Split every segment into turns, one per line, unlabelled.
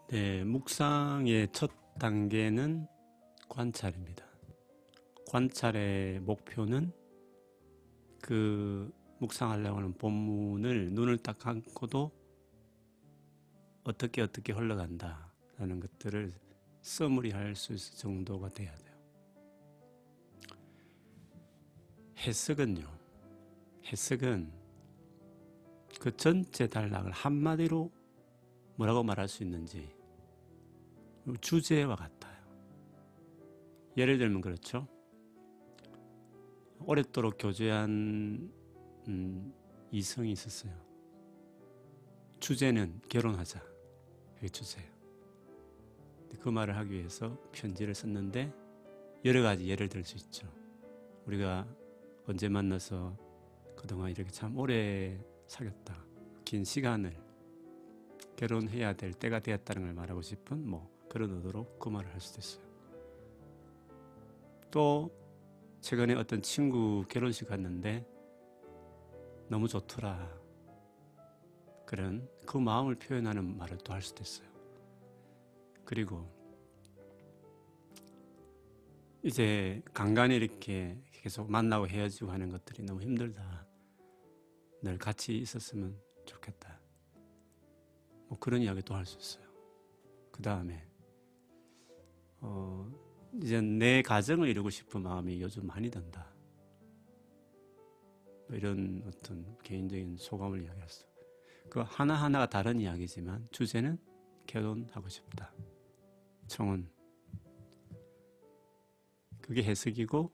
네, 묵상의 첫 단계는 관찰입니다. 관찰의 목표는 그 묵상하려고 하는 본문을 눈을 딱 감고도 어떻게 흘러간다 라는 것들을 써머리할 수 있을 정도가 돼야 돼요. 해석은 그 전체 단락을 한마디로 뭐라고 말할 수 있는지 주제와 같아요. 예를 들면 그렇죠. 오랫도록 교제한 이성이 있었어요. 주제는 결혼하자. 그게 주제예요. 그 말을 하기 위해서 편지를 썼는데 여러 가지 예를 들 수 있죠. 우리가 언제 만나서 그동안 이렇게 참 오래 사귀었다. 긴 시간을 결혼해야 될 때가 되었다는 걸 말하고 싶은 그런 의도로 그 말을 할 수도 있어요. 또 최근에 어떤 친구 결혼식 갔는데 너무 좋더라. 그런 그 마음을 표현하는 말을 또 할 수도 있어요. 그리고 이제 간간히 이렇게 계속 만나고 헤어지고 하는 것들이 너무 힘들다. 늘 같이 있었으면 좋겠다. 그런 이야기도 할 수 있어요. 그 다음에 이제 내 가정을 이루고 싶은 마음이 요즘 많이 든다. 이런 어떤 개인적인 소감을 이야기했어. 그 하나하나가 다른 이야기지만 주제는 결혼하고 싶다. 청혼. 그게 해석이고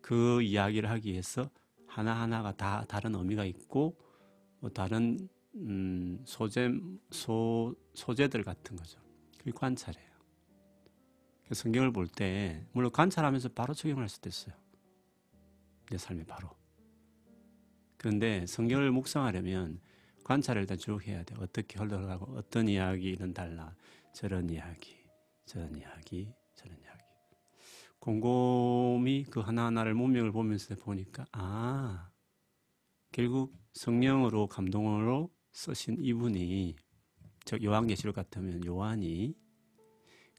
그 이야기를 하기 위해서 하나하나가 다 다른 의미가 있고 다른 소재들 같은 거죠. 그게 관찰이에요. 성경을 볼 때 물론 관찰하면서 바로 적용할 수도 있어요. 내 삶에 바로. 그런데 성경을 묵상하려면 관찰을 일단 쭉 해야 돼요. 어떻게 흘러가고 어떤 이야기는 달라. 저런 이야기. 곰곰이 그 하나하나를 문맥을 보면서 보니까 결국 성령으로 감동으로 쓰신 이분이 즉 요한계시록 같으면 요한이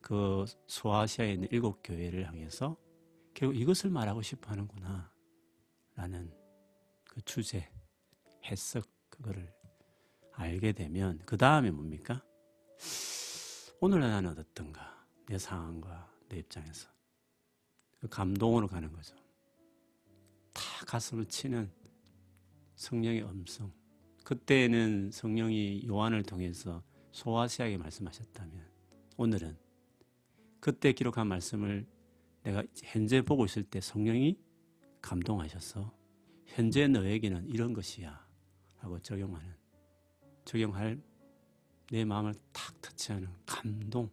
그 소아시아에 있는 7교회를 향해서 결국 이것을 말하고 싶어 하는구나 라는 그 주제, 해석 그거를 알게 되면 그 다음에 뭡니까? 오늘 나는 어떻던가 내 상황과 내 입장에서 그 감동으로 가는 거죠. 다 가슴을 치는 성령의 음성. 그때는 성령이 요한을 통해서 소아시아에게 말씀하셨다면 오늘은 그때 기록한 말씀을 내가 현재 보고 있을 때 성령이 감동하셔서 현재 너에게는 이런 것이야 하고 적용할 내 마음을 탁 터치하는 감동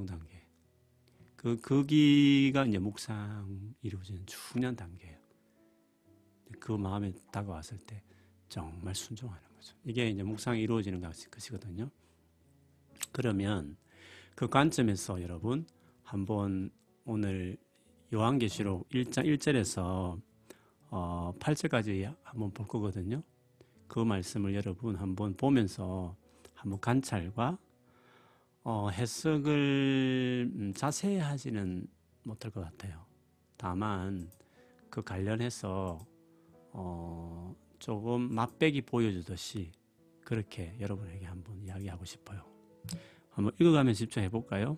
단계. 거기가 이제 묵상 이루어지는 중요한 단계예요. 그 마음에 다가왔을 때 정말 순종하는 거죠. 이게 이제 묵상이 이루어지는 것이거든요. 그러면 그 관점에서 여러분 한번 오늘 요한계시록 1장 1절에서 8절까지 한번 볼 거거든요. 그 말씀을 여러분 한번 보면서 한번 관찰과 해석을 자세히 하지는 못할 것 같아요. 다만 그 관련해서 조금 맛배기 보여주듯이 그렇게 여러분에게 한번 이야기하고 싶어요. 한번 읽어가면 집중해 볼까요?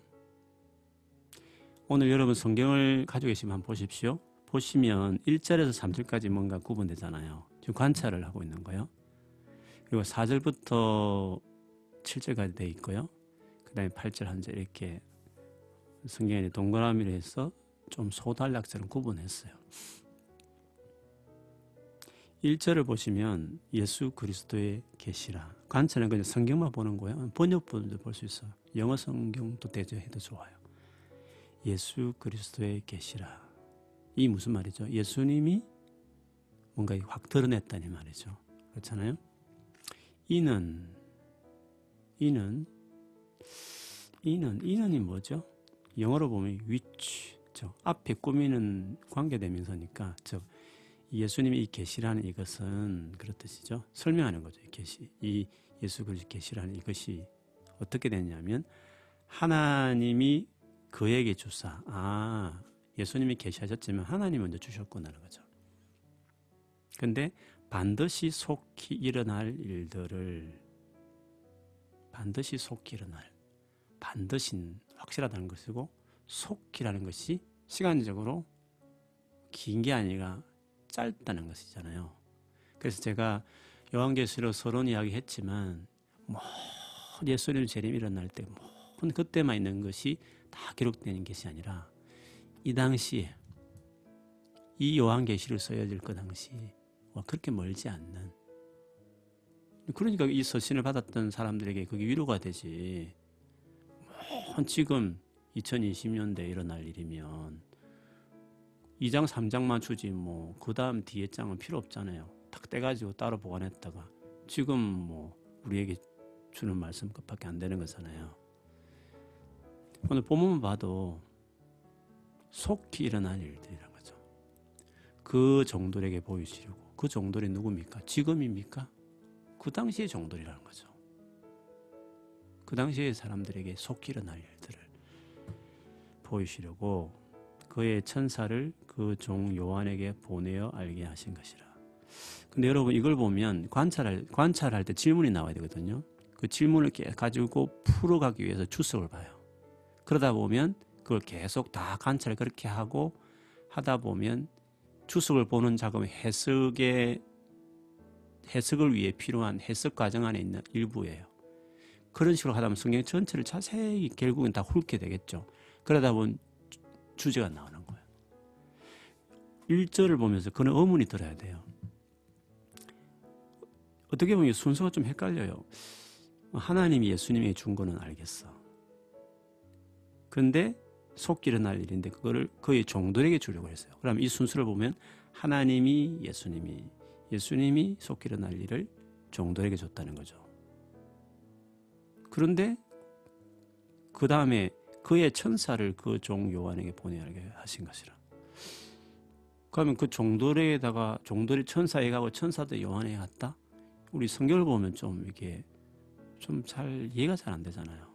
오늘 여러분 성경을 가지고 계시면 한번 보십시오. 보시면 1절에서 3절까지 뭔가 구분되잖아요. 지금 관찰을 하고 있는 거예요. 그리고 4절부터 7절까지 되어 있고요. 그 다음에 8절 한 절 이렇게 성경에 동그라미로 해서 좀 소단락처럼 구분했어요. 1절을 보시면 예수 그리스도의 계시라. 관찰은 그냥 성경만 보는 거예요. 번역본도 볼 수 있어요. 영어 성경도 대조해도 좋아요. 예수 그리스도의 계시라. 이 무슨 말이죠? 예수님이 뭔가 확 드러냈다는 말이죠. 그렇잖아요. 이는이 뭐죠? 영어로 보면 which, 앞에 꾸미는 관계대명사니까, 즉 예수님이 이 계시라는 이것은 그런 뜻이죠. 설명하는 거죠. 이 계시, 이 예수 그리스도 계시라는 이것이 어떻게 됐냐면 하나님이 그에게 주사, 예수님이 계시하셨지만 하나님이 먼저 주셨구나는 거죠. 근데 반드시 속히 일어날 일들을, 반드시 속히 일어날, 반드시 확실하다는 것이고, 속히라는 것이 시간적으로 긴 게 아니라 짧다는 것이잖아요. 그래서 제가 요한계시록 서론 이야기 했지만, 예수님 재림 일어날 때, 그때만 있는 것이 다 기록되는 것이 아니라, 이 당시에, 이 요한계시를 써야될 그 당시와 그렇게 멀지 않는, 그러니까 이 서신을 받았던 사람들에게 그게 위로가 되지. 지금 2020년대에 일어날 일이면 2장 3장만 주지 그 다음 뒤에 장은 필요 없잖아요. 탁 떼가지고 따로 보관했다가 지금 우리에게 주는 말씀 것밖에 안 되는 거잖아요. 오늘 본문만 봐도 속히 일어날 일들이라는 거죠. 그 종들에게 보이시려고. 그 종들이 누굽니까? 지금입니까? 그 당시의 종들이라는 거죠. 그 당시의 사람들에게 속히 일어날 일들을 보이시려고 그의 천사를 그 종 요한에게 보내어 알게 하신 것이라. 근데 여러분 이걸 보면 관찰할 때 질문이 나와야 되거든요. 그 질문을 가지고 풀어가기 위해서 주석을 봐요. 그러다 보면 그걸 계속 다 관찰을 그렇게 하고 하다 보면 주석을 보는 작업은 해석을 위해 필요한 해석 과정 안에 있는 일부예요. 그런 식으로 하다 보면 성경 전체를 자세히 결국은 다 훑게 되겠죠. 그러다 보면 주제가 나오는 거예요. 1절을 보면서 그는 의문이 들어야 돼요. 어떻게 보면 순서가 좀 헷갈려요. 하나님이 예수님에게 준 거는 알겠어. 그런데 속히 일어날 일인데 그거를 그의 종들에게 주려고 했어요. 그럼 이 순서를 보면 하나님이 예수님이 속히 일어날 일을 종들에게 줬다는 거죠. 그런데 그 다음에 그의 천사를 그 종 요한에게 보내게 하신 것이라. 그러면 그 종들에다가 종들이 천사에게 가고 천사도 요한에게 갔다? 우리 성경을 보면 좀 이게 좀 잘 이해가 잘 안 되잖아요.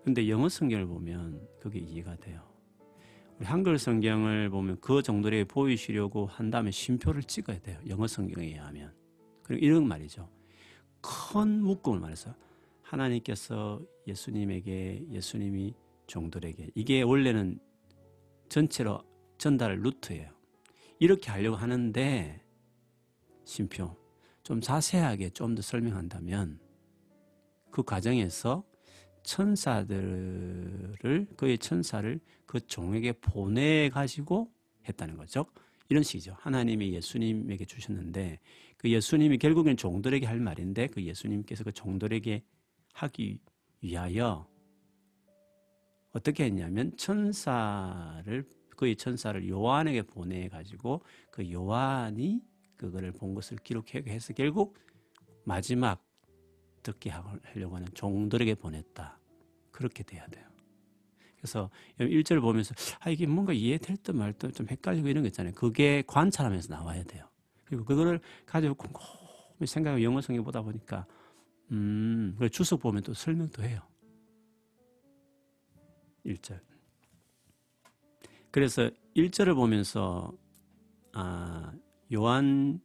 근데 영어 성경을 보면 그게 이해가 돼요. 우리 한글 성경을 보면 그 정도에 보이시려고 한 다음에 쉼표를 찍어야 돼요. 영어 성경에 의하면. 그리고 이런 말이죠. 큰 묶음을 말해서 하나님께서 예수님이 종들에게, 이게 원래는 전체로 전달할 루트예요. 이렇게 하려고 하는데 쉼표 좀 자세하게 좀 더 설명한다면 그 과정에서 그의 천사를 그 종에게 보내가지고 했다는 거죠. 이런 식이죠. 하나님이 예수님에게 주셨는데 그 예수님이 결국엔 종들에게 할 말인데 그 예수님께서 그 종들에게 하기 위하여 어떻게 했냐면 그의 천사를 요한에게 보내가지고 그 요한이 그거를 본 것을 기록해서 결국 마지막 듣게 하려고 하는 종들에게 보냈다. 그렇게 돼야 돼요. 그래서 1절 보면서 이게 뭔가 이해될 듯 말 듯 좀 헷갈리고 이런 거 있잖아요. 그게 관찰하면서 나와야 돼요. 그리고 그거를 가지고 곰곰이 생각하고 영어 성경 보다 보니까 주석 보면 또 설명도 해요. 1절. 그래서 1절을 보면서 요한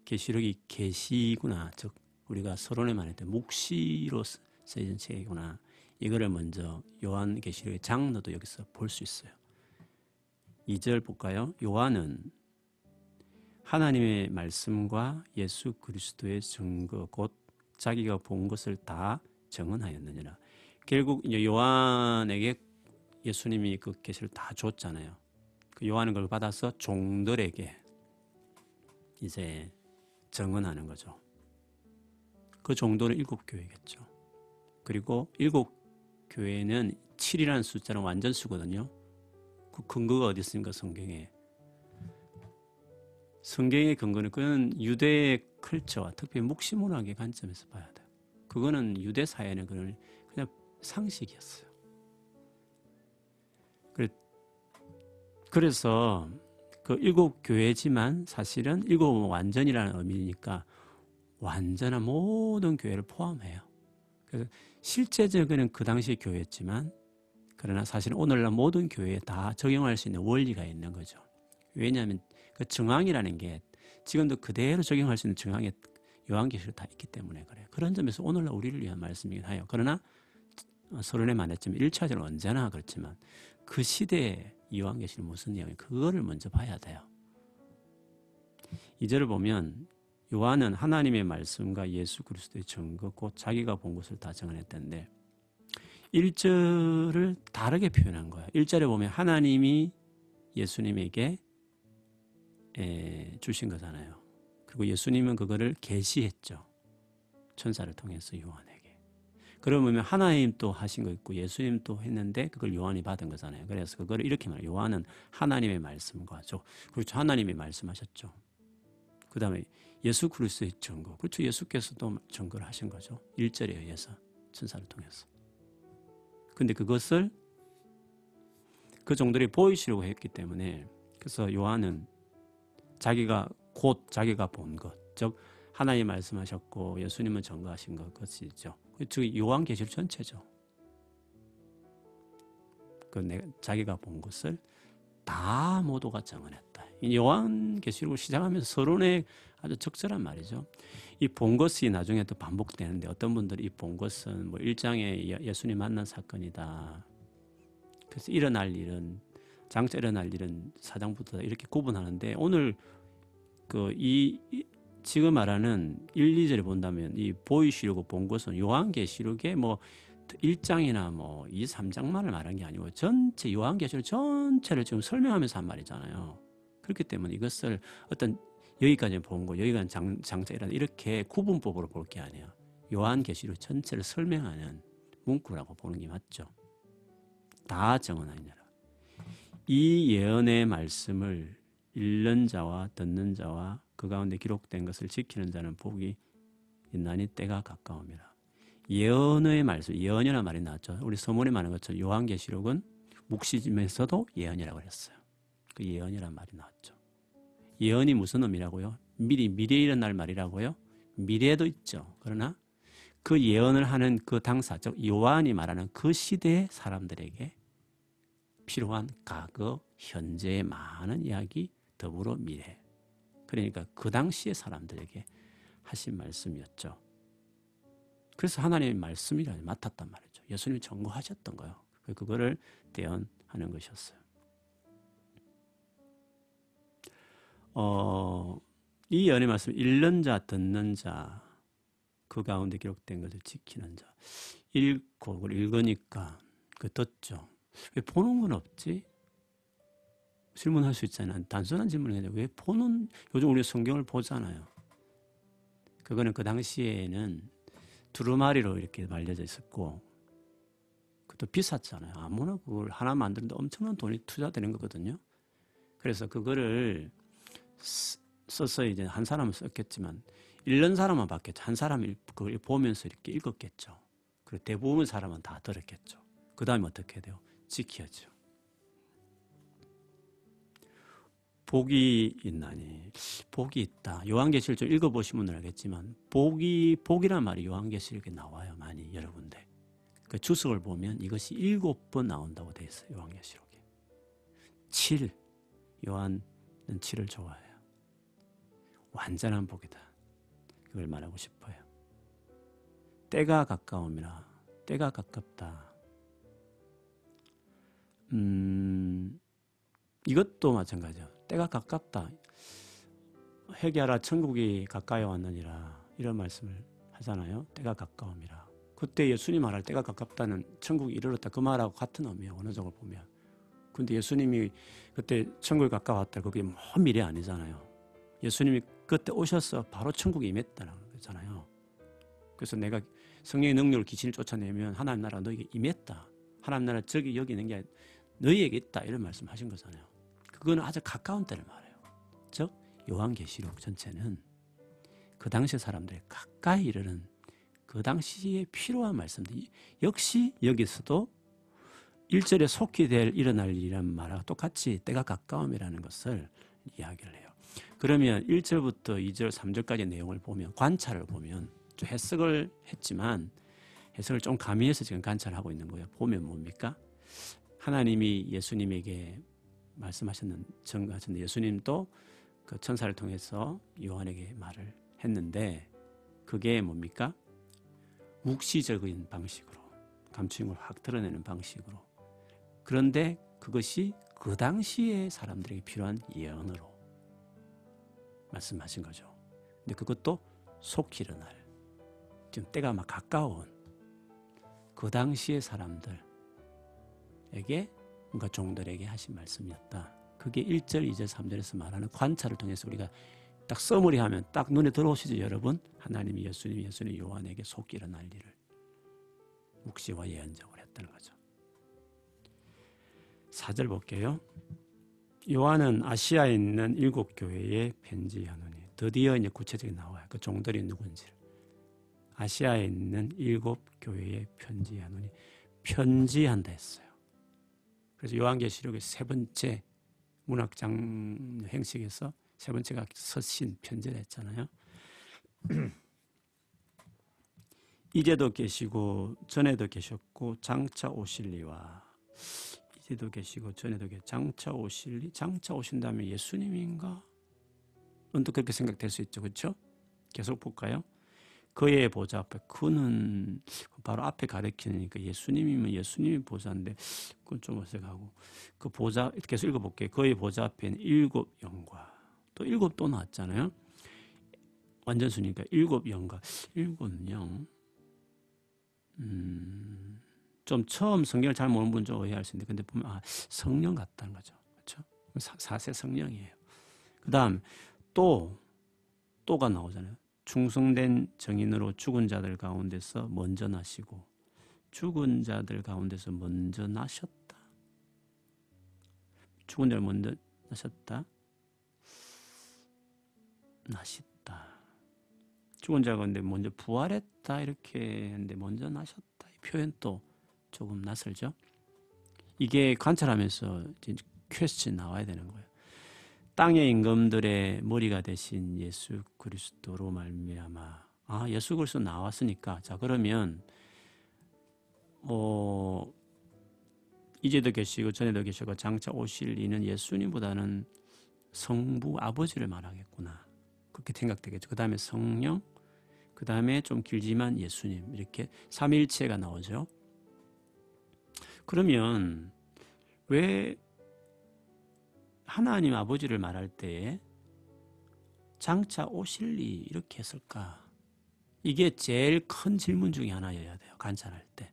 계시록이 계시구나. 즉 우리가 서론에 말할 때 묵시로 쓰여진 책이구나. 이거를 먼저 요한 계시록의 장르도 여기서 볼 수 있어요. 2절 볼까요? 요한은 하나님의 말씀과 예수 그리스도의 증거 곧 자기가 본 것을 다 증언하였느니라. 결국 이제 요한에게 예수님이 그 계시를 다 줬잖아요. 그 요한은 그걸 받아서 종들에게 이제 증언하는 거죠. 그 종들은 7교회겠죠. 그리고 7교회는 7이라는 숫자는 완전수거든요. 그 근거가 어디 있습니까? 성경에. 성경의 근거는 그건 유대의 컬처와 특히 묵시문학의 관점에서 봐야 돼요. 그거는 유대 사회는 그냥 상식이었어요. 그래서 그 7교회지만 사실은 7 완전이라는 의미니까 완전한 모든 교회를 포함해요. 그래서 실제적으로는 그 당시 교회였지만 그러나 사실은 오늘날 모든 교회에 다 적용할 수 있는 원리가 있는 거죠. 왜냐하면 그 정황이라는 게 지금도 그대로 적용할 수 있는 정황에 요한계시록 다 있기 때문에 그래요. 그런 점에서 오늘날 우리를 위한 말씀이긴 해요. 그러나 서론에 말했지만 1차적으로 언제나 그렇지만 그 시대에 요한계시록 무슨 내용이 그거를 먼저 봐야 돼요. 2절을 보면 요한은 하나님의 말씀과 예수 그리스도의 증거 곧 자기가 본 것을 다 증언했던데 1절을 다르게 표현한 거예요. 1절에 보면 하나님이 예수님에게 주신 거잖아요. 그리고 예수님은 그거를 계시했죠. 천사를 통해서 요한에게. 그러면 하나님 또 하신 거 있고 예수님 또 했는데 그걸 요한이 받은 거잖아요. 그래서 그거를 이렇게 말해요. 요한은 하나님의 말씀과 그렇죠. 하나님이 말씀하셨죠. 그 다음에 예수 그리스도의 증거. 그렇죠. 예수께서도 증거를 하신 거죠. 1절에 의해서 천사를 통해서. 근데 그것을 그 정도로 보이시려고 했기 때문에 그래서 요한은 자기가 본 것, 즉 하나님 말씀하셨고 예수님은 증거하신 것이죠. 즉 요한계시록 전체죠. 자기가 본 것을 다 모두가 증언했다. 이 요한계시록을 시작하면서 서론에 아주 적절한 말이죠. 이 본 것이 나중에 또 반복되는데 어떤 분들이 이 본 것은 뭐 1장에 예수님 만난 사건이다. 그래서 장차 일어날 일은 4장부터 이렇게 구분하는데 오늘 지금 말하는 1, 2절에 본다면 이 보이시려고 본 것은 요한계시록의 뭐 1장이나 뭐 2, 3장만을 말한 게 아니고 전체 요한계시록 전체를 지금 설명하면서 한 말이잖아요. 그렇기 때문에 이것을 어떤 여기까지 본 거, 여기가 장차 일어나 이렇게 구분법으로 볼 게 아니에요. 요한계시록 전체를 설명하는 문구라고 보는 게 맞죠. 다 증언하느니라. 이 예언의 말씀을 읽는 자와 듣는 자와 그 가운데 기록된 것을 지키는 자는 복이 있나니 때가 가까움이라. 예언의 말씀, 예언이라는 말이 나왔죠. 우리 서문에 말한 것처럼 요한계시록은 묵시즘에서도 예언이라고 했어요. 그 예언이라는 말이 나왔죠. 예언이 무슨 의미라고요? 미래에 일어날 말이라고요? 미래에도 있죠. 그러나 그 예언을 하는 그 당사, 즉 요한이 말하는 그 시대의 사람들에게 필요한 과거, 현재의 많은 이야기, 더불어 미래. 그러니까 그 당시의 사람들에게 하신 말씀이었죠. 그래서 하나님의 말씀이라 맡았단 말이죠. 예수님이 전거하셨던 거예요. 그거를 대언하는 것이었어요. 이 예언의 말씀, 읽는 자, 듣는 자, 그 가운데 기록된 것을 지키는 자. 읽고 그걸 읽으니까 듣죠. 왜 보는 건 없지? 질문할 수 있잖아요. 단순한 질문이 왜 보는, 요즘 우리 성경을 보잖아요. 그거는 그 당시에는 두루마리로 이렇게 말려져 있었고, 그것도 비쌌잖아요. 아무나 그걸 하나 만드는데 엄청난 돈이 투자되는 거거든요. 그래서 그거를 써서 이제 한 사람은 썼겠지만, 읽는 사람은 봤겠죠. 한 사람이 그걸 보면서 이렇게 읽었겠죠. 그리고 대부분 사람은 다 들었겠죠. 그 다음에 어떻게 해야 돼요? 지켜야죠. 복이 있나니. 복이 있다. 요한계시록 좀 읽어보시면 알겠지만 복이란 말이 요한계시록에 나와요. 많이 여러 군데. 그 주석을 보면 이것이 7번 나온다고 되어 있어요. 요한계시록에. 7. 요한은 7을 좋아해요. 완전한 복이다. 그걸 말하고 싶어요. 때가 가까움이라. 때가 가깝다. 이것도 마찬가지죠. 때가 가깝다. 회개하라 천국이 가까이 왔느니라. 이런 말씀을 하잖아요. 때가 가까움이라. 그때 예수님 말할 때가 가깝다는 천국이 이르렀다. 그 말하고 같은 의미예요. 어느 쪽을 보면. 근데 예수님이 그때 천국이 가까웠다. 그게 먼 미래 아니잖아요. 예수님이 그때 오셔서 바로 천국에 임했다는 거잖아요. 그래서 내가 성령의 능력을 귀신을 쫓아내면 하나님 나라가 너에게 임했다. 하나님 나라 저기 여기 있는 게 너희에게 있다. 이런 말씀 하신 거잖아요. 그거는 아주 가까운 때를 말해요. 즉 요한계시록 전체는 그 당시 사람들이 가까이 이르는 그 당시에 필요한 말씀들. 역시 여기서도 1절에 속히 일어날 일이라는 말하고 똑같이 때가 가까움이라는 것을 이야기를 해요. 그러면 1절부터 2절, 3절까지 내용을 보면, 관찰을 보면, 좀 해석을 했지만 해석을 좀 가미해서 지금 관찰하고 있는 거예요. 보면 뭡니까? 하나님이 예수님에게 말씀하셨는 예수님도 그 천사를 통해서 요한에게 말을 했는데 그게 뭡니까? 묵시적인 방식으로 감추임을 확 드러내는 방식으로. 그런데 그것이 그 당시에 사람들에게 필요한 예언으로 말씀하신 거죠. 근데 그것도 속히 일어날, 지금 때가 막 가까운 그 당시의 사람들에게, 뭔가 종들에게 하신 말씀이었다. 그게 1절, 2절, 3절에서 말하는 관찰을 통해서 우리가 딱 써머리하면 딱 눈에 들어오시죠, 여러분? 하나님이 예수님 요한에게 속히 일어날 일을 묵시와 예언적으로 했다는 거죠. 4절 볼게요. 요한은 아시아에 있는 7교회에 편지하노니. 드디어 이제 구체적으로 나와요. 그 종들이 누군지를. 아시아에 있는 7교회에 편지하노니. 편지한다 했어요. 그래서 요한계시록의 세 번째 문학장 행식에서 세 번째가 서신 편지를 했잖아요. 이제도 계시고 전에도 계셨고 장차 오실리와. 이제도 계시고 전에도 장차 오실리. 장차 오신다면 예수님인가? 또 그렇게 생각될 수 있죠. 그렇죠? 계속 볼까요? 그의 보좌 앞에, 그는 바로 앞에 가리키니까 예수님이면 예수님이 보좌인데 그건 좀 어색하고, 그 보좌 계속 읽어볼게요. 그의 보좌 앞에는 7영과, 또 7 또 나왔잖아요. 완전수니까 7영과 7영. 좀 처음 성경을 잘 모르는 분 좀 오해할 수 있는데, 근데 보면 성령 같다는 거죠. 그렇죠? 4세 성령이에요. 그다음 또가 나오잖아요. 충성된 정인으로 죽은 자들 가운데서 먼저 나시고, 죽은 자들 가운데서 먼저 나셨다. 죽은 자를 먼저 나셨다. 나셨다. 죽은 자 가운데 먼저 부활했다 이렇게 했는데 먼저 나셨다. 이 표현도 조금 낯설죠. 이게 관찰하면서 퀘스천이 나와야 되는 거예요. 땅의 임금들의 머리가 되신 예수 그리스도로 말미암아. 예수 그리스도 나왔으니까, 자 그러면 이제도 계시고 전에도 계시고 장차 오실 이는 예수님보다는 성부 아버지를 말하겠구나, 그렇게 생각되겠죠. 그 다음에 성령, 그 다음에 좀 길지만 예수님, 이렇게 삼위일체가 나오죠. 그러면 왜 하나님 아버지를 말할 때에 장차 오실리 이렇게 했을까? 이게 제일 큰 질문 중에 하나여야 돼요. 관찰할 때.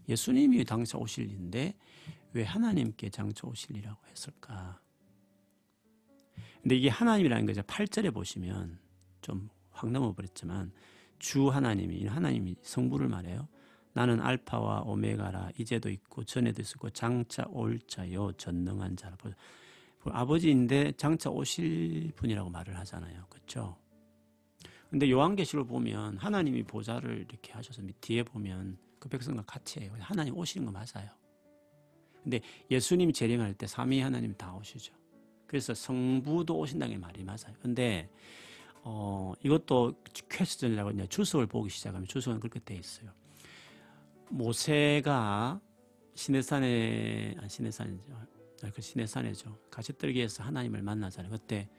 예수님이 장차 오실리인데 왜 하나님께 장차 오실리라고 했을까? 근데 이게 하나님이라는 거죠. 8절에 보시면 좀 확 넘어버렸지만, 주 하나님이 성부를 말해요. 나는 알파와 오메가라. 이제도 있고 전에도 있었고 장차 올 자요 전능한 자라. 아버지인데 장차 오실 분이라고 말을 하잖아요. 그렇죠? 근데 요한계시록 보면 하나님이 보좌를 이렇게 하셔서 뒤에 보면 그 백성과 같이 해요. 하나님 오시는 거 맞아요. 근데 예수님이 재림할 때 삼위 하나님이 다 오시죠. 그래서 성부도 오신다는 말이 맞아요. 근데 이것도 퀘스천이라고 이제 주석을 보기 시작하면, 주석은 그렇게 돼 있어요. 모세가 시내산에죠. 가시떨기에서 하나님을 만나잖아요. 그때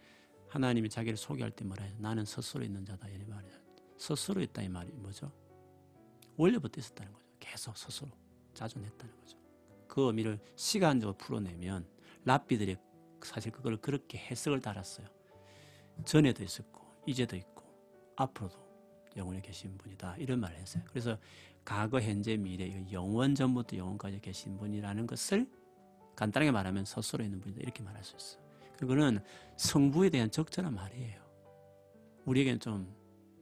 하나님이 자기를 소개할 때 뭐라 해요? 나는 스스로 있는 자다, 이 말이에요. 스스로 있다 이 말이 뭐죠? 원래부터 있었다는 거죠. 계속 스스로 자존했다는 거죠. 그 의미를 시간적으로 풀어내면 랍비들이 사실 그걸 그렇게 해석을 달았어요. 전에도 있었고 이제도 있고 앞으로도 영원히 계신 분이다, 이런 말을 했어요. 그래서 과거, 현재, 미래, 영원 전부터 영원까지 계신 분이라는 것을 간단하게 말하면 스스로 있는 분이다, 이렇게 말할 수 있어요. 그거는 성부에 대한 적절한 말이에요. 우리에게는 좀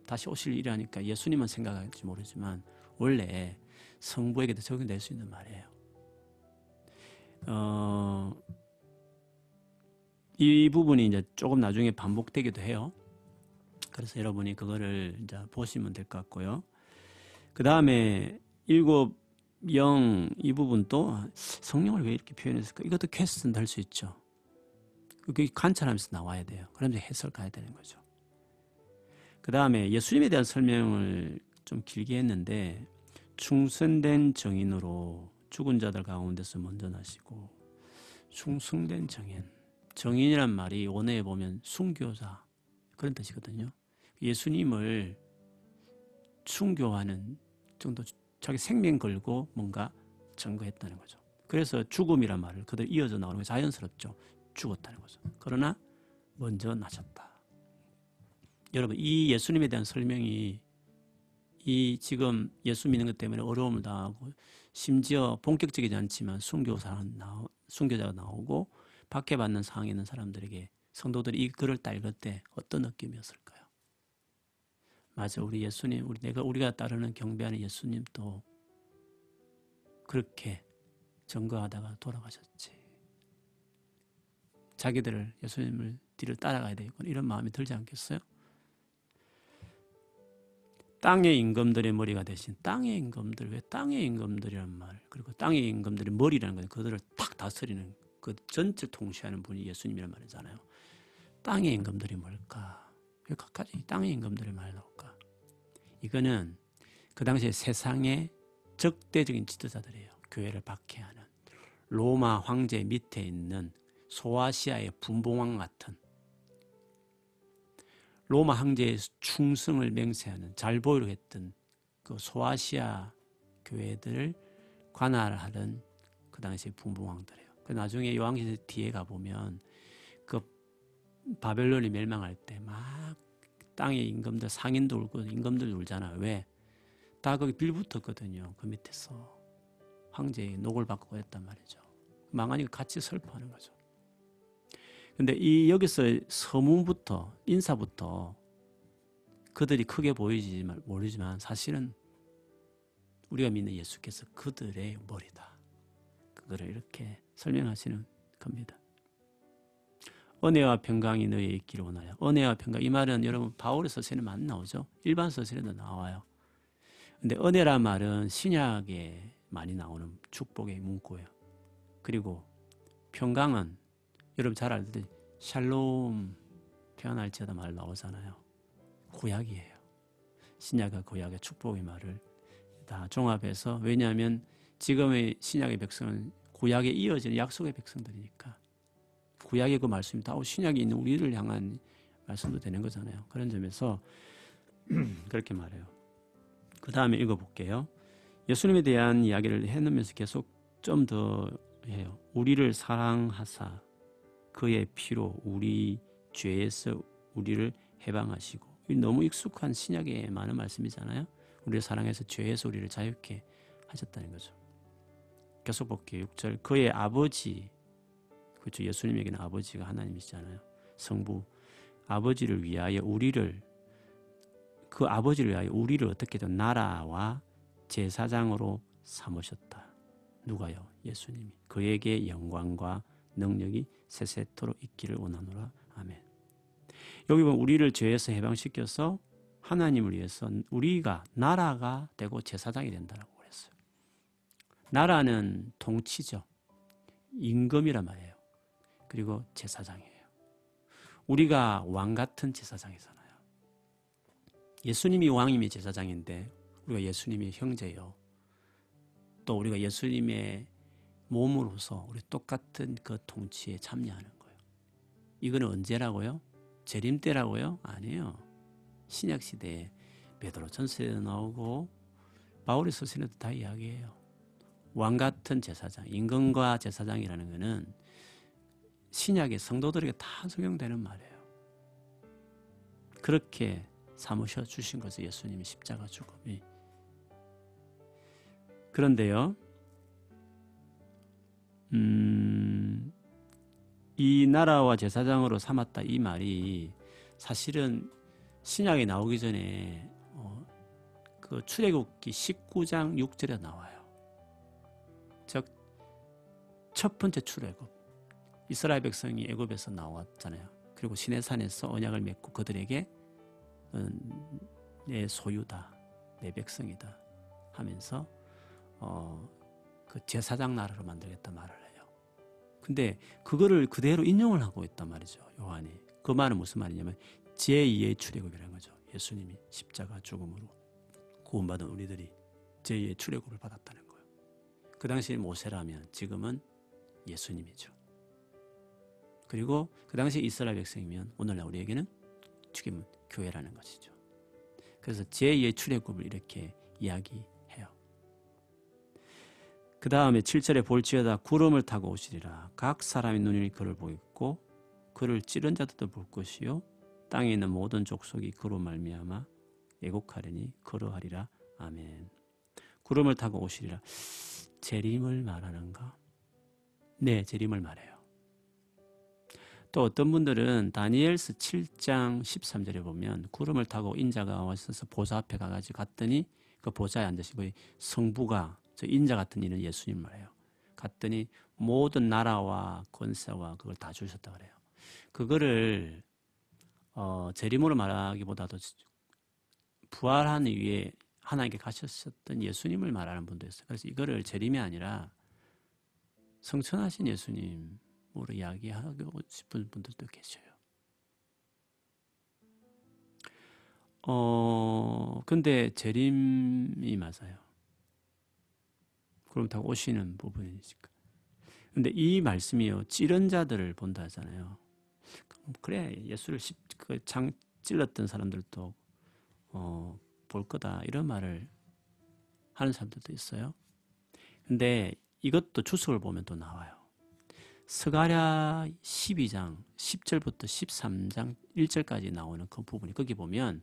다시 오실 일이라니까 예수님은 생각할지 모르지만 원래 성부에게도 적용될 수 있는 말이에요. 이 부분이 이제 조금 나중에 반복되기도 해요. 그래서 여러분이 그거를 이제 보시면 될 것 같고요. 그 다음에 7영 이 부분도 성령을 왜 이렇게 표현했을까? 이것도 퀘스천 할 수 있죠. 그게 관찰하면서 나와야 돼요. 그러면서 해석을 가야 되는 거죠. 그 다음에 예수님에 대한 설명을 좀 길게 했는데 충성된 정인으로 죽은 자들 가운데서 먼저 나시고 충성된 정인. 정인이란 말이 원어에 보면 순교자 그런 뜻이거든요. 예수님을 순교하는 정도 자기 생명 걸고 뭔가 증거했다는 거죠. 그래서 죽음이란 말을 그대로 이어져 나오는 게 자연스럽죠. 죽었다는 거죠. 그러나 먼저 나셨다. 여러분 이 예수님에 대한 설명이 이 지금 예수 믿는 것 때문에 어려움을 당하고 심지어 본격적이지 않지만 순교자가 나오고 박해받는 상황에 있는 사람들에게 성도들이 이 글을 딱 읽을 때 어떤 느낌이었을까요? 맞아, 우리 예수님, 우리가 따르는 경배하는 예수님도 그렇게 증거하다가 돌아가셨지. 자기들을 예수님을 뒤를 따라가야 되겠구나 이런 마음이 들지 않겠어요? 땅의 임금들의 머리가 되신 땅의 임금들, 왜 땅의 임금들이란 말, 그리고 땅의 임금들의 머리라는 건 그들을 탁 다스리는 그 전체 통치하는 분이 예수님이란 말이잖아요. 땅의 임금들이 뭘까? 왜 각가지 땅의 임금들의 말이 나올까? 이거는 그 당시에 세상의 적대적인 지도자들이에요. 교회를 박해하는 로마 황제 밑에 있는 소아시아의 분봉왕 같은 로마 황제의 충성을 맹세하는 잘 보이려고 했던 그 소아시아 교회들을 관할하던 그 당시의 분봉왕들이에요. 그 나중에 요한계시록 뒤에 가보면 그 바벨론이 멸망할 때 막 땅의 임금들 상인도 울고 임금들도 울잖아요. 왜? 다 거기 빌붙었거든요. 그 밑에서 황제의 녹을 받고 했단 말이죠. 망하니까 같이 슬퍼하는 거죠. 근데 여기서 서문부터 인사부터 그들이 크게 보이지만 모르지만 사실은 우리가 믿는 예수께서 그들의 머리다. 그거를 이렇게 설명하시는 겁니다. 은혜와 평강이 너희에 있기를 원하여. 은혜와 평강 이 말은 여러분 바울의 서신에 많이 나오죠. 일반 서신에도 나와요. 근데 은혜란 말은 신약에 많이 나오는 축복의 문구예요. 그리고 평강은 여러분 잘 알듯이 샬롬 평안할지어다 말 나오잖아요. 구약이에요. 신약과 구약의 축복의 말을 다 종합해서 왜냐하면 지금의 신약의 백성은 구약에 이어지는 약속의 백성들이니까 구약의 그 말씀이 다 신약에 있는 우리를 향한 말씀도 되는 거잖아요. 그런 점에서 그렇게 말해요. 그 다음에 읽어볼게요. 예수님에 대한 이야기를 해놓으면서 계속 좀 더 해요. 우리를 사랑하사 그의 피로 우리 죄에서 우리를 해방하시고 너무 익숙한 신약의 많은 말씀이잖아요. 우리를 사랑해서 죄에서 우리를 자유케 하셨다는 거죠. 계속 볼게요. 6절 그의 아버지 그렇죠. 예수님에게는 아버지가 하나님이시잖아요. 성부 아버지를 위하여 그 아버지를 위하여 우리를 어떻게든 나라와 제사장으로 삼으셨다. 누가요? 예수님이. 그에게 영광과 능력이 세세토록 있기를 원하노라. 아멘. 여기 보면 우리를 죄에서 해방시켜서 하나님을 위해서 우리가 나라가 되고 제사장이 된다라고 그랬어요. 나라는 통치죠. 임금이란 말이에요. 그리고 제사장이에요. 우리가 왕 같은 제사장이잖아요. 예수님이 왕이면 제사장인데 우리가 예수님의 형제요. 또 우리가 예수님의 몸으로서 우리 똑같은 그 통치에 참여하는 거예요. 이거는 언제라고요? 재림 때라고요? 아니에요. 신약 시대에 베드로 전서에도 나오고 바울의 서신에도 다 이야기해요. 왕 같은 제사장, 임금과 제사장이라는 것은 신약의 성도들에게 다 적용되는 말이에요. 그렇게 삼으셔 주신 거죠. 예수님의 십자가 죽음이. 그런데요. 이 나라와 제사장으로 삼았다 이 말이 사실은 신약에 나오기 전에 그 출애굽기 19장 6절에 나와요. 즉 첫 번째 출애굽. 이스라엘 백성이 애굽에서 나왔잖아요. 그리고 시내산에서 언약을 맺고 그들에게 내 소유다, 내 백성이다 하면서 그 제사장 나라로 만들겠다 말을 해요. 근데 그거를 그대로 인용을 하고 있단 말이죠. 요한이. 그 말은 무슨 말이냐면 제2의 출애굽이라는 거죠. 예수님이 십자가 죽음으로 구원받은 우리들이 제2의 출애굽을 받았다는 거예요. 그 당시 모세라면 지금은 예수님이죠. 그리고 그 당시 이스라엘 백성이면 오늘날 우리에게는 지금 교회라는 것이죠. 그래서 제2의 출애굽을 이렇게 이야기해요. 그 다음에 7절에 볼지어다 구름을 타고 오시리라. 각 사람의 눈이 그를 보겠고 그를 찌른 자들도 볼 것이요 땅에 있는 모든 족속이 그로 말미암아 애곡하리니 그러하리라. 아멘. 구름을 타고 오시리라. 재림을 말하는가? 네, 재림을 말해요. 또 어떤 분들은 다니엘서 7장 13절에 보면 구름을 타고 인자가 와서 보좌 앞에 가가지고 갔더니 그 보좌에 앉으신 거의 성부가 저 인자 같은 이는 예수님 말이에요. 갔더니 모든 나라와 권세와 그걸 다 주셨다 그래요. 그거를 재림으로 말하기보다도 부활한 이후에 하나님께 가셨었던 예수님을 말하는 분도 있어요. 그래서 이거를 재림이 아니라 성천하신 예수님으로 이야기하고 싶은 분들도 계셔요. 근데 재림이 맞아요. 그럼 다 오시는 부분이니까. 근데 이 말씀이요, 찌른 자들을 본다 하잖아요. 그래, 예수를 장 찔렀던 사람들도 볼 거다 이런 말을 하는 사람들도 있어요. 근데 이것도 주석을 보면 또 나와요. 스가랴 12장 10절부터 13장 1절까지 나오는 그 부분이 거기 보면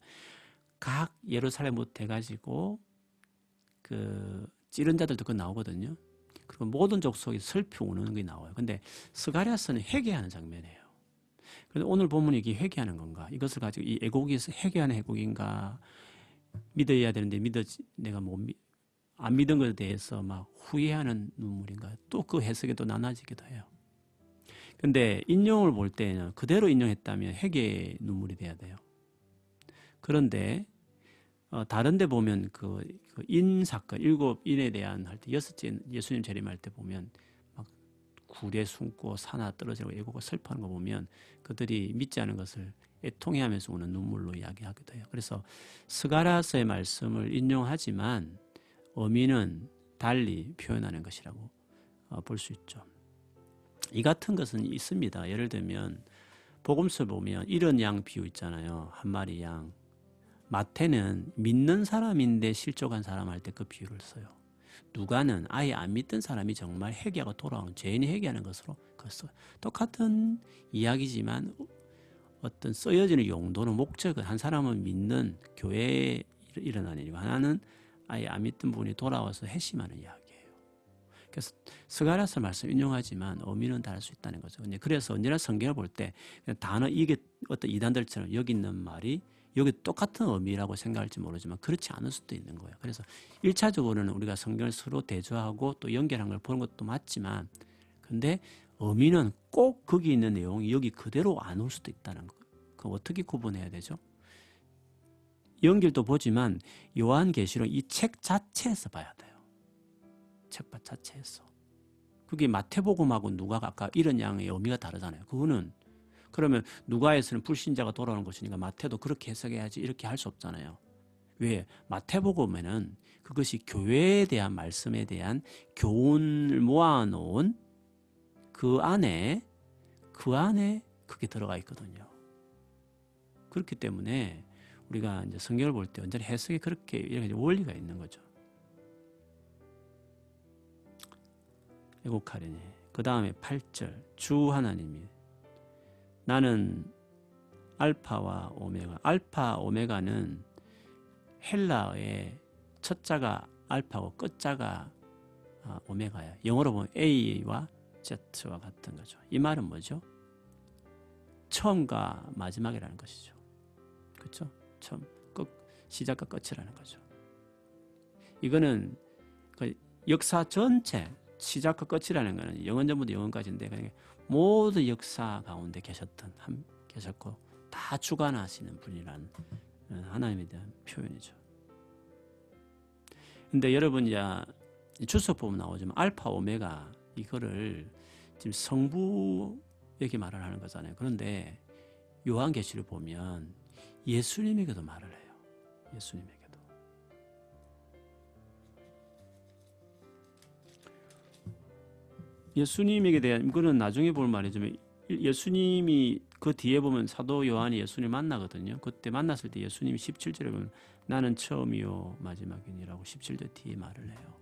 각 예루살렘부터 해가지고 그 찌른 자들도 그 나오거든요. 그리고 모든 족속이 슬피 우는 게 나와요. 근데 스가랴서는 회개하는 장면이에요. 그런데 오늘 본문이 이게 회개하는 건가? 이것을 가지고 이 애곡이 회개하는 애곡인가? 믿어야 되는데 내가 안 믿은 것에 대해서 막 후회하는 눈물인가? 또 그 해석이 또 나눠지기도 해요. 근데 인용을 볼 때는 그대로 인용했다면 회개의 눈물이 돼야 돼요. 그런데 다른 데 보면 그 인 사건, 7인에 대한 할 때, 여섯째 예수님 재림할 때 보면 막 굴에 숨고 사나 떨어지고 애고가 슬퍼하는 거 보면 그들이 믿지 않은 것을 애통해하면서 우는 눈물로 이야기하기도 해요. 그래서 스가랴서의 말씀을 인용하지만 의미는 달리 표현하는 것이라고 볼 수 있죠. 이 같은 것은 있습니다. 예를 들면 복음서 보면 이런 양 비유 있잖아요. 한 마리 양. 마태는 믿는 사람인데 실족한 사람 할 때 그 비유를 써요. 누가는 아예 안 믿던 사람이 정말 회개하고 돌아오는 죄인이 회개하는 것으로 그걸 똑같은 이야기지만 어떤 쓰여지는 용도는 목적은 한 사람은 믿는 교회에 일어나는 일이고 하나는 아예 안 믿던 분이 돌아와서 회심하는 이야기예요. 그래서 스가랴서 말씀 인용하지만 의미는 다를 수 있다는 거죠. 그래서 언제나 성경을 볼 때 단어 이게 어떤 이단들처럼 여기 있는 말이 여기 똑같은 의미라고 생각할지 모르지만 그렇지 않을 수도 있는 거예요. 그래서 1차적으로는 우리가 성경을 서로 대조하고 또 연결한 걸 보는 것도 맞지만 근데 의미는 꼭 거기 있는 내용이 여기 그대로 안 올 수도 있다는 거. 그럼 어떻게 구분해야 되죠? 연결도 보지만 요한계시록 이 책 자체에서 봐야 돼요. 책 자체에서. 그게 마태복음하고 누가가 아까 이런 양의 의미가 다르잖아요. 그거는 그러면 누가에서는 불신자가 돌아오는 것이니까 마태도 그렇게 해석해야지 이렇게 할 수 없잖아요. 왜? 마태복음에는 그것이 교회에 대한 말씀에 대한 교훈을 모아놓은 그 안에 그게 들어가 있거든요. 그렇기 때문에 우리가 이제 성경을 볼 때 언제나 해석이 그렇게 이렇게 원리가 있는 거죠. 애곡하리니. 그 다음에 8절 주 하나님이 나는 알파와 오메가. 알파 오메가는 헬라어의 첫 자가 알파고 끝 자가 오메가예요. 영어로 보면 A와 Z와 같은 거죠. 이 말은 뭐죠? 처음과 마지막이라는 것이죠. 그렇죠? 처음, 끝, 시작과 끝이라는 거죠. 이거는 그 역사 전체 시작과 끝이라는 것은 영원전부터 영원까지인데 모든 역사 가운데 계셨고 다 주관하시는 분이라는 하나님에 대한 표현이죠. 근데 여러분 이제 주석 보면 나오지만 알파 오메가 이거를 지금 성부에게 말을 하는 거잖아요. 그런데 요한계시를 보면 예수님에게도 말을 해요. 예수님에게도. 예수님에게 대한 이거는 나중에 볼 말이지만 예수님이 그 뒤에 보면 사도 요한이 예수님 만나거든요. 그때 만났을 때 예수님이 17절에 보면 나는 처음이요 마지막이니라고 17절 뒤에 말을 해요.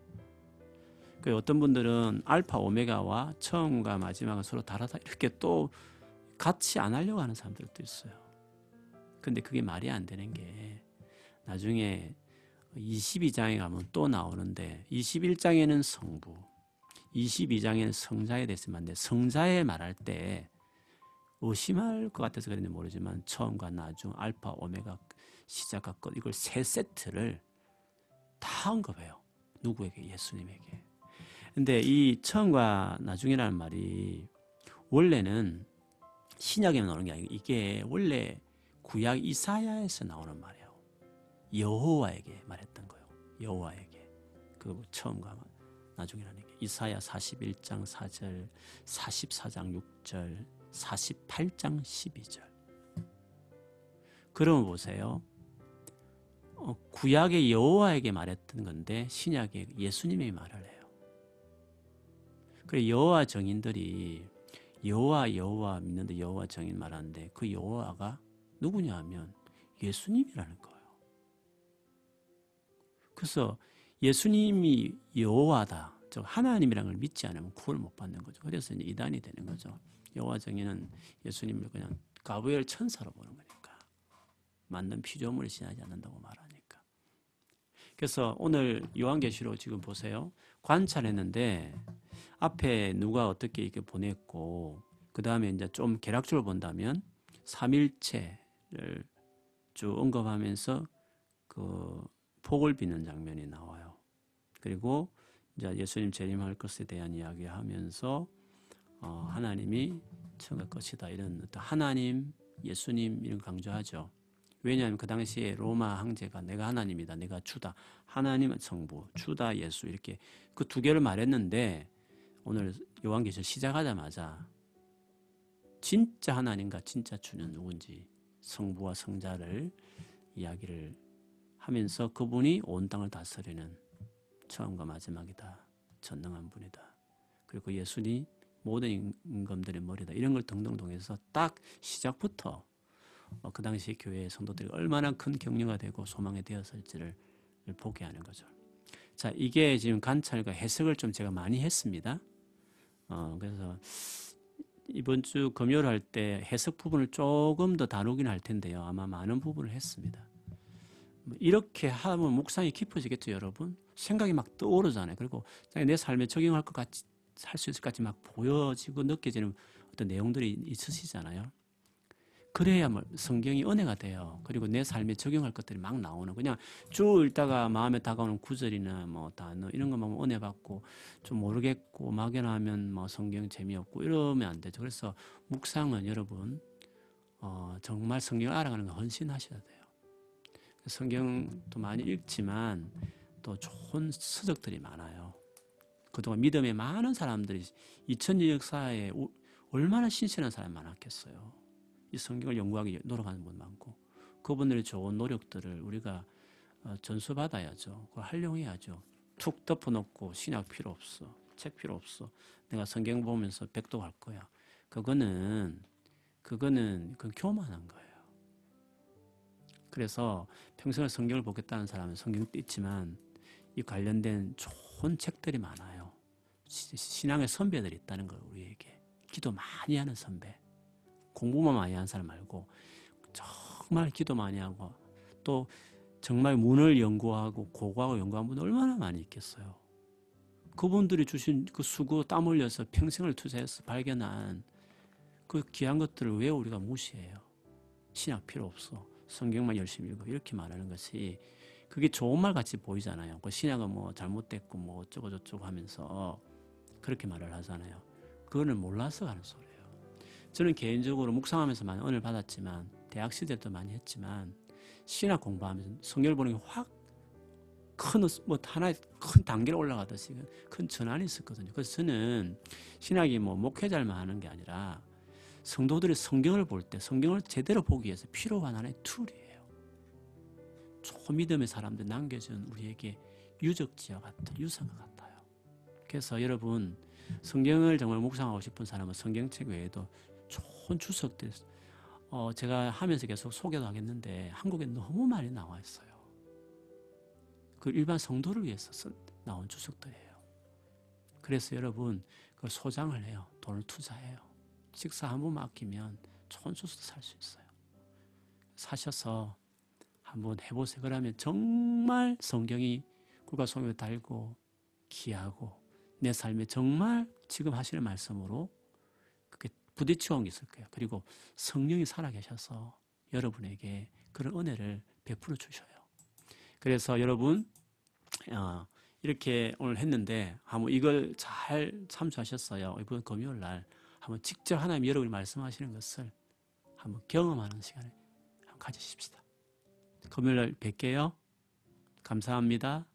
그 어떤 분들은 알파 오메가와 처음과 마지막은 서로 다르다 이렇게 또 같이 안 하려고 하는 사람들도 있어요. 근데 그게 말이 안 되는 게 나중에 22장에 가면 또 나오는데 21장에는 성부 22장에는 성자에 대해서 말하는데 성자에 말할 때 의심할 것 같아서 그런지 모르지만 처음과 나중 알파 오메가 시작과 끝 이걸 세 세트를 다 언급해요. 누구에게? 예수님에게. 근데 이 처음과 나중이라는 말이 원래는 신약에 나오는 게 아니고 이게 원래 구약 이사야에서 나오는 말이에요. 여호와에게 말했던 거예요. 여호와에게. 그 처음과 나중이라는 게 이사야 41장 4절, 44장 6절, 48장 12절. 그러면 보세요. 구약의 여호와에게 말했던 건데 신약의 예수님이 말을 해요. 그래 여호와 정인들이 여호와 믿는데 여호와 정인 말하는데 그 여호와가 누구냐 하면 예수님이라는 거예요. 그래서 예수님이 여호와다. 즉 하나님이라는 걸 믿지 않으면 구원을 못 받는 거죠. 그래서 이제 이단이 되는 거죠. 여호와 정의는 예수님을 그냥 가브리엘 천사로 보는 거니까. 만든 피조물을 신하지 않는다고 말하니까. 그래서 오늘 요한계시록 지금 보세요. 관찰했는데 앞에 누가 어떻게 이렇게 보냈고 그 다음에 이제 좀 개략적으로 본다면 삼일체를 쭉 언급하면서 그 복을 비는 장면이 나와요. 그리고 이제 예수님 재림할 것에 대한 이야기하면서 하나님이 처음과 끝이다 이런 어떤 하나님, 예수님 이런 강조하죠. 왜냐하면 그 당시에 로마 황제가 내가 하나님이다, 내가 주다, 하나님은 성부, 주다 예수 이렇게 그 두 개를 말했는데 오늘 요한계시를 시작하자마자 진짜 하나님과 진짜 주는 누군지 성부와 성자를 이야기를 하면서 그분이 온 땅을 다스리는 처음과 마지막이다. 전능한 분이다. 그리고 예수님 모든 임금들의 머리다. 이런 걸 등등 통해서 딱 시작부터 그 당시 교회의 성도들이 얼마나 큰 격려가 되고 소망이 되었을지를 보게 하는 거죠. 자, 이게 지금 관찰과 해석을 좀 제가 많이 했습니다. 그래서 이번 주 금요일 할 때 해석 부분을 조금 더 다루긴 할 텐데요. 아마 많은 부분을 했습니다. 이렇게 하면 묵상이 깊어지겠죠, 여러분? 생각이 막 떠오르잖아요. 그리고 내 삶에 적용할 것 같이 할 수 있을 것 같이 막 보여지고 느껴지는 어떤 내용들이 있으시잖아요. 그래야 성경이 은혜가 돼요. 그리고 내 삶에 적용할 것들이 막 나오는 그냥 쭉 읽다가 마음에 다가오는 구절이나 뭐 단어 이런 것만 은혜 받고 좀 모르겠고 막연하면 뭐 성경 재미없고 이러면 안 되죠. 그래서 묵상은 여러분 정말 성경을 알아가는 거 헌신하셔야 돼요. 성경도 많이 읽지만 또 좋은 서적들이 많아요. 그동안 믿음의 많은 사람들이 2000년 역사에 얼마나 신실한 사람이 많았겠어요. 이 성경을 연구하기 노력하는 분 많고 그분들의 좋은 노력들을 우리가 전수받아야죠. 그걸 활용해야죠. 툭 덮어놓고 신약 필요 없어. 책 필요 없어. 내가 성경 보면서 백독할 거야. 그건 교만한 거예요. 그래서 평생을 성경을 보겠다는 사람은 성경도 있지만 이 관련된 좋은 책들이 많아요. 신앙의 선배들이 있다는 걸 우리에게. 기도 많이 하는 선배. 공부만 많이 하는 사람 말고 정말 기도 많이 하고 또 정말 문을 연구하고 고고하고 연구한 분들 얼마나 많이 있겠어요. 그분들이 주신 그 수고 땀 흘려서 평생을 투자해서 발견한 그 귀한 것들을 왜 우리가 무시해요. 신약 필요 없어. 성경만 열심히 읽어. 이렇게 말하는 것이 그게 좋은 말 같이 보이잖아요. 그 신약은 뭐 잘못됐고 뭐 어쩌고 저쩌고 하면서 그렇게 말을 하잖아요. 그거는 몰라서 하는 소리예요. 저는 개인적으로 묵상하면서 많이 은혜를 받았지만 대학 시절도 많이 했지만 신학 공부하면서 성경을 보는 게 확 뭐 하나의 큰 단계로 올라가듯이 큰 전환이 있었거든요. 그래서 저는 신학이 뭐 목회자만 하는 게 아니라 성도들이 성경을 볼 때 성경을 제대로 보기 위해서 필요한 하나의 툴이에요. 초믿음의 사람들 남겨준 우리에게 유적지와 같은 유산과 같아요. 그래서 여러분 성경을 정말 묵상하고 싶은 사람은 성경책 외에도 좋은 주석들 제가 하면서 계속 소개도 하겠는데 한국에 너무 많이 나와 있어요. 그 일반 성도를 위해서 나온 주석들이에요. 그래서 여러분 그걸 소장을 해요. 돈을 투자해요. 식사 한 번만 아끼면 좋은 주석도 살 수 있어요. 사셔서 한번 해보세요. 그러면 정말 성경이 꿀과 송이로 달고 귀하고 내 삶에 정말 지금 하시는 말씀으로 그게 부딪혀 온 게 있을 거예요. 그리고 성령이 살아계셔서 여러분에게 그런 은혜를 베풀어 주셔요. 그래서 여러분 이렇게 오늘 했는데 한번 이걸 잘 참조하셨어요. 이번 금요일 날 한번 직접 하나님 여러분이 말씀하시는 것을 한번 경험하는 시간을 한번 가지십시다. 금요일 날 뵐게요. 감사합니다.